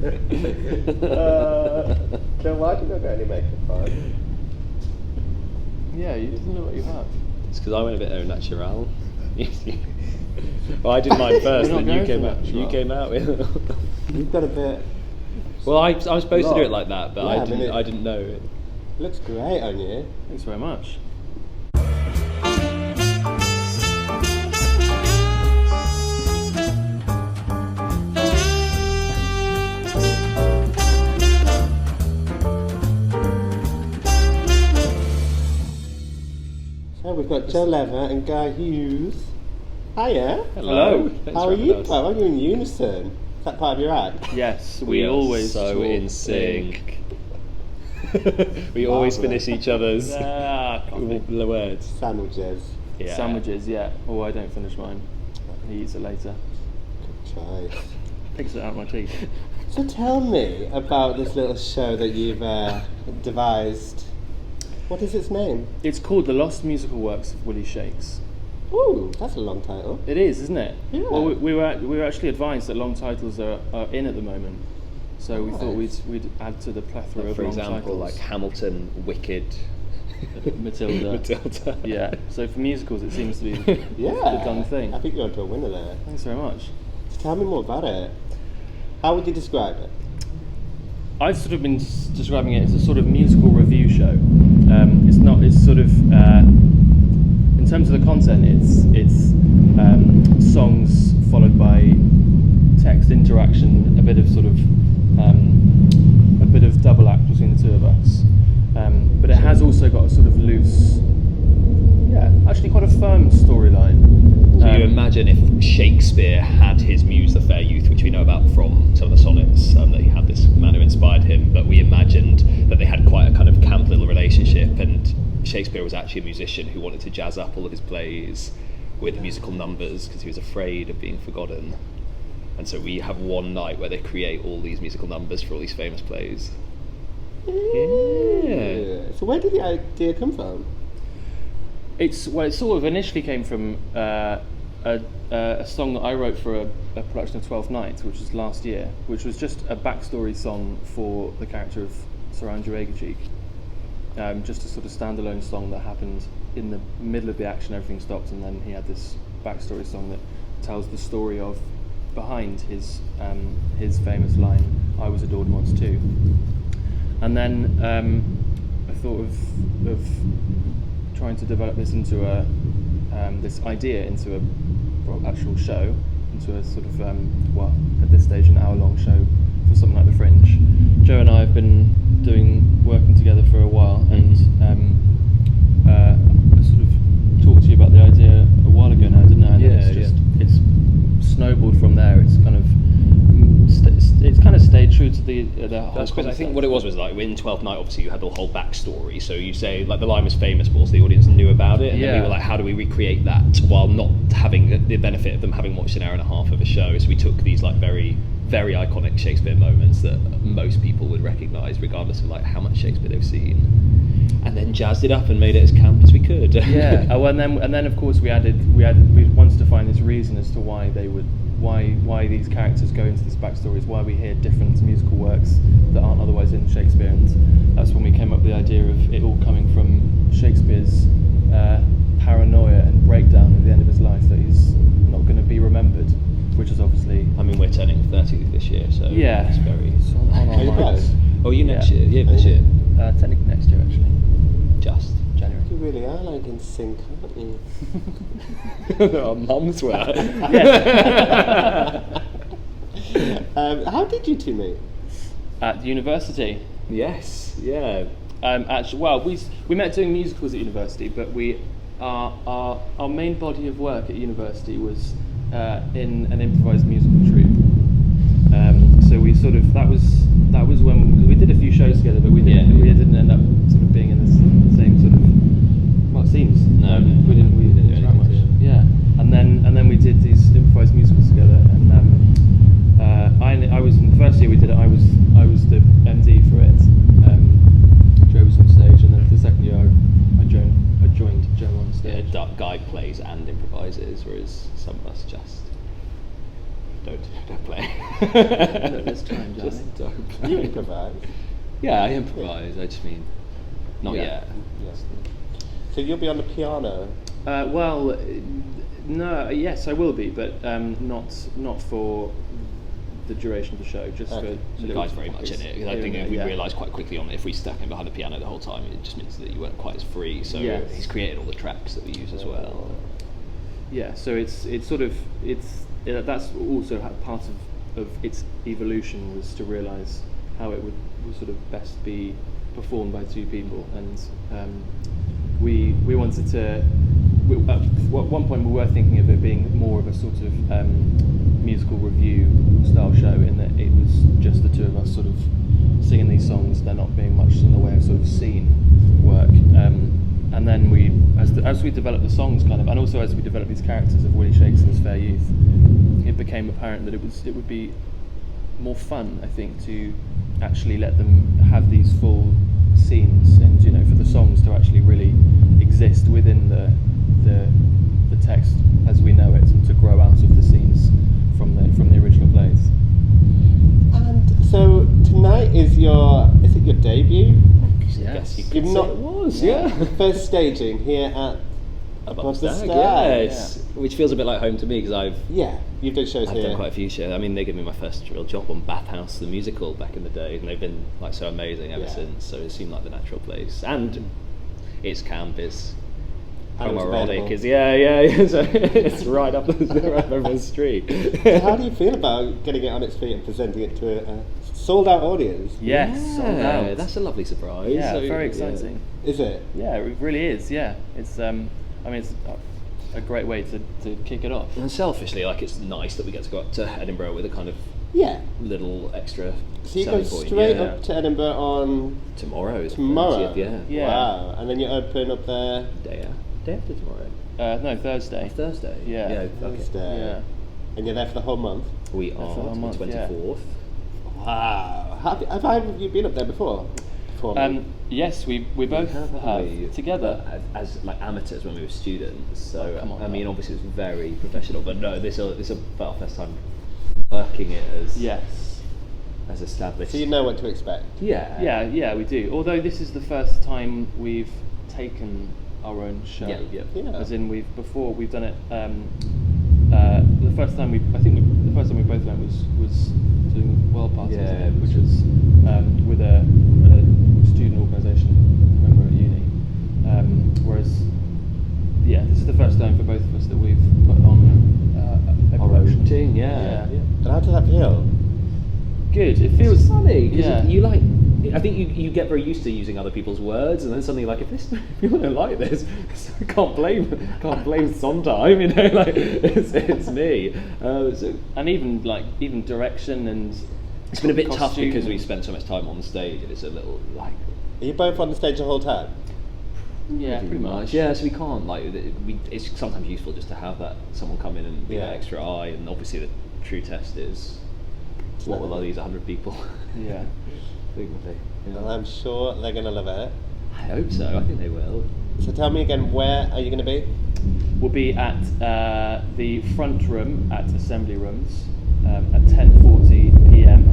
Then why did you not get any makeup on? Yeah, you didn't look like you had. It's because I went a bit au naturel. Well, I did mine first, We're and not you going came for out. You natural. came out with. You've got a bit. Well, I was supposed to do it like that, but Yeah, I didn't know it. Looks great on you. Thanks very much. So we've got Joe Lever and Guy Hughes. Hiya. Hello. Thanks How for are you? having us. Well, are you in unison? Is that part of your act? Yes, We we are always so talk in sync. We always Marvellous. finish each other's coffee. the words. Sandwiches. Yeah. Sandwiches, yeah. Oh, I don't finish mine. He eats it later. Good choice. Picks it out of my teeth. So tell me about this little show that you've devised. What is its name? It's called The Lost Musical Works of Willy Shakes. Ooh, that's a long title. It is, isn't it? Yeah. Well, we were actually advised that long titles are in at the moment, so we thought we'd add to the plethora of For long example, titles. like Hamilton, Wicked, Matilda. Matilda. Yeah. So for musicals, it seems to be Yeah. the done thing. I think you're onto a winner there. Thanks very much. So tell me more about it. How would you describe it? I've sort of been describing it as a sort of musical review show. It's sort of, in terms of the content, it's songs followed by text interaction, a bit of double act between the two of us. But it has also got a sort of loose, actually quite a firm storyline. So you imagine if Shakespeare had his muse, the fair youth, which we know about from some of the sonnets, that he had this man who inspired him, but we imagined that they had quite a kind of camp little relationship, and Shakespeare was actually a musician who wanted to jazz up all of his plays with musical numbers because he was afraid of being forgotten. And so we have one night where they create all these musical numbers for all these famous plays. Yeah. So where did the idea come from? It sort of initially came from a song that I wrote for a production of 12th Night, which was last year, which was just a backstory song for the character of Sir Andrew Aguecheek. Just a sort of standalone song that happened in the middle of the action, everything stopped, and then he had this backstory song that tells the story of behind his famous line, "I was adored once too." And then I thought of trying to develop this into this idea into a actual show, into a sort of at this stage an hour-long show for something like the Fringe. Joe and I have been working together for a while, and I sort of talked to you about the idea a while ago now, didn't I? And it's snowballed from there. It's kind of stayed true to the whole That's because I concept. think what it was like in 12th Night, obviously you had the whole backstory, so you say like the line was famous but also the audience knew about it, and then we were like, how do we recreate that while not having the benefit of them having watched an hour and a half of a show? So we took these like very, very iconic Shakespeare moments that most people would recognise regardless of like how much Shakespeare they've seen, and then jazzed it up and made it as camp as we could. Yeah. Oh, and then of course we wanted to find this reason as to why these characters go into these backstories, why we hear different musical works that aren't otherwise in Shakespeare, and that's when we came up with the idea of it all coming from Shakespeare's paranoia and breakdown at the end of his life, that he's not going to be remembered, which is obviously... I mean, we're turning 30 this year, so Yeah. it's very... It's on our Are you minds. both? Oh, you next Yeah. year? Yeah, this year. Technically next year, actually. Just. January. You really are like in sync, aren't you? Our mums were. How did you two meet? At university. Yes, yeah. We met doing musicals at university, but our main body of work at university was in an improvised musical troupe. So we sort of that was when we did a few shows together, but we didn't end up sort of being in the same sort of scenes. No, we didn't do interact much. anything together. Yeah, and then we did these improvised musicals together, and I was in the first year we did it. I was the MD for it. Joe was on stage, and then for the second year I joined Joe on stage. Yeah, Guy plays and improvises, whereas some of us just... don't play. Look, there's time, Just darling. don't play. You improvise. Yeah, I improvise. I just mean, not Yeah. yet. Yes. So you'll be on the piano. Well, no, yes, I will be, but not for the duration of the show. Just Okay. So the guy's very much in it. Because I think we yeah. realised quite quickly on if we stuck him behind the piano the whole time, it just means that you weren't quite as free. So Yes. he's created all the tracks that we use as well. Yeah, so it's sort of that's also part of its evolution, was to realise how it would sort of best be performed by two people, and we wanted to. At one point, we were thinking of it being more of a sort of musical review style show, in that it was just the two of us sort of singing these songs, there not being much in the way of sort of scene work. And then as we developed the songs, kind of, and also as we developed these characters of Willy Shakespeare's Fair Youth, it became apparent that it would be more fun, I think, to actually let them have these full scenes, and for the songs to actually really exist within the text as we know it, and to grow out of the scenes from the original plays. And so tonight is your debut? Yes, you You've could not- say it was, yeah. First staging here at Above the Stag, Stag. which feels a bit like home to me because You've done shows I've here. done quite a few shows. I mean, they gave me my first real job on Bathhouse, the musical, back in the day, and they've been like so amazing ever Yeah. since. So it seemed like the natural place, and it's camp, it's And it was homoerotic, available. is yeah. So it's right up over the street. So how do you feel about getting it on its feet and presenting it to a sold out audience? Yes, sold out. That's a lovely surprise. Yeah, So, very exciting. Is it? Yeah, it really is. Yeah, it's it's a great way to kick it off. And selfishly, like, it's nice that we get to go up to Edinburgh with a kind of Yeah. little extra So you go selling point. straight yeah. up to Edinburgh on Tomorrow is the tomorrow? 30th, yeah. Yeah. Wow. And then you open up there Day after tomorrow. No, Thursday. Thursday. Yeah. Okay. Thursday. Yeah. And you're there for the whole month? We That's are a whole the month, yeah. 24th. Wow. Have either of you been up there before? Yes, we both haven't have we? together. But as like amateurs when we were students. So Come on, I mean, now. obviously it's very professional. But no, this is our first time working it Yes. as established. So you know what to expect? Yeah. Yeah, we do. Although this is the first time we've taken our own show. Yeah. As in we've done it. The first time we both went was doing World Parties, Yeah, which was with a student organisation member at uni. Whereas, this is the first time for both of us that we've put on a Our production. own thing, yeah. And how does that feel? Good. It feels funny because Yeah. you like. I think you get very used to using other people's words, and then suddenly like if people don't like this, I can't blame Sondheim, like it's me. So and even direction and it's been a bit tough costume because we and- spent so much time on the stage, and it's a little like. Are you both on the stage the whole time? Yeah, pretty much. Yeah, so we can't it's sometimes useful just to have that someone come in and be Yeah. that extra eye, and obviously the true test is what will these 100 people Yeah. think of it? And I'm sure they're going to love it. I hope so. I think they will. So tell me again, where are you going to be? We'll be at the front room at Assembly Rooms at 10:40 p.m.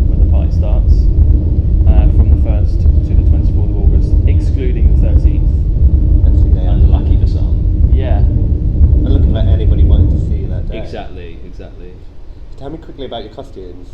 when the party starts, from the 1st to the 24th of August, excluding the 13th. That's the day after. Unlucky for some. Yeah. I'm looking for anybody wanting to see that day. Exactly. Tell me quickly about your costumes.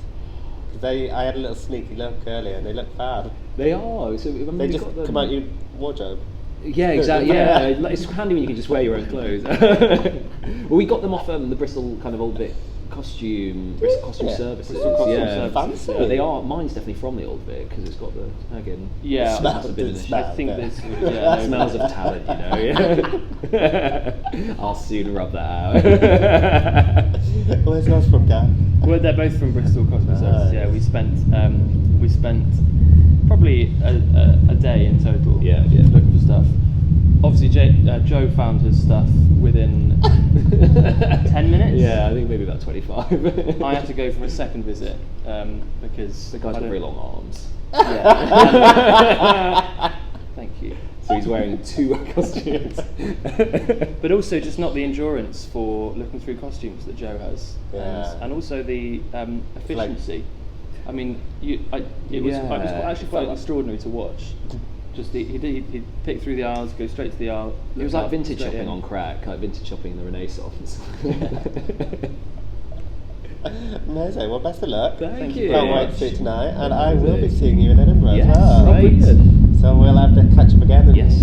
Because I had a little sneaky look earlier and they look fab. They are. So when They we just got them, come out your wardrobe. Yeah, exactly. Yeah, like, it's handy when you can just wear your own clothes. Well, we got them off the Bristol kind of Old Vic Bristol Costume Yeah, Services. Bristol Costume yeah, Services. But they are. Mine's definitely from the Old Vic because it's got the again. Yeah. Smells, a bit of it the- smells, I think yeah. this. It Yeah. smells of talent, Yeah. I'll soon rub that out. Where's yours from, Gav? Well, they're both from Bristol Costume Nice. Services. Yeah, we spent probably a day in total. Yeah. Looking for stuff. Obviously, Joe found his stuff within 10 minutes. Yeah, I think maybe about 25. I had to go for a second visit because The guy's got very long arms. Yeah. Thank you. So he's wearing 2 costumes. But also just not the endurance for looking through costumes that Joe has, Yeah. and also the efficiency. I mean, it was actually quite extraordinary to watch. Just he'd pick through the aisles, go straight to the aisle. It was like vintage straight shopping in. on crack, like vintage shopping in the Renaissance. Amazing. Well, best of luck. Thank you. Can't wait to see it tonight, and I will be seeing you in Edinburgh Yes, as well. great. So we'll have to catch up again and Yes.